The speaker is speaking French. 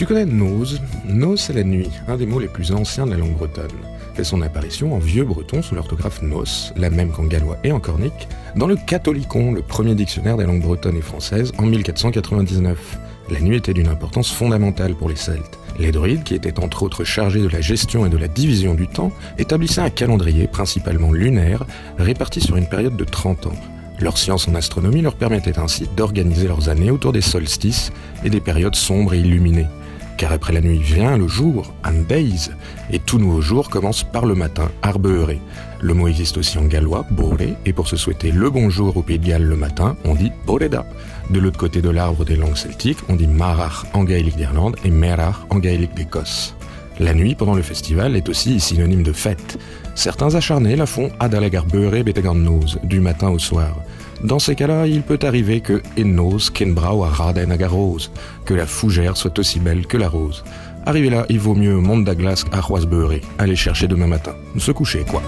Tu connais Nose? Nose, c'est la nuit, un des mots les plus anciens de la langue bretonne. Fait son apparition en vieux breton sous l'orthographe nos, la même qu'en gallois et en cornique, dans le Catholicon, le premier dictionnaire des langues bretonnes et françaises, en 1499. La nuit était d'une importance fondamentale pour les Celtes. Les druides, qui étaient entre autres chargés de la gestion et de la division du temps, établissaient un calendrier, principalement lunaire, réparti sur une période de 30 ans. Leur science en astronomie leur permettait ainsi d'organiser leurs années autour des solstices et des périodes sombres et illuminées. Car après la nuit vient le jour, an days, et tout nouveau jour commence par le matin, arbeuré. Le mot existe aussi en gallois, bore, et pour se souhaiter le bonjour au Pays de Galles le matin, on dit boreda. De l'autre côté de l'arbre des langues celtiques, on dit marach en gaélique d'Irlande et merach en gaélique d'Écosse. La nuit, pendant le festival, est aussi synonyme de fête. Certains acharnés la font adalagar beure betegan nose, du matin au soir. Dans ces cas-là, il peut arriver que Ennos kenbrau a raden agarose, que la fougère soit aussi belle que la rose. Arrivé là, il vaut mieux monde d'aglace à Roisbeuré, aller chercher demain matin. Se coucher, quoi.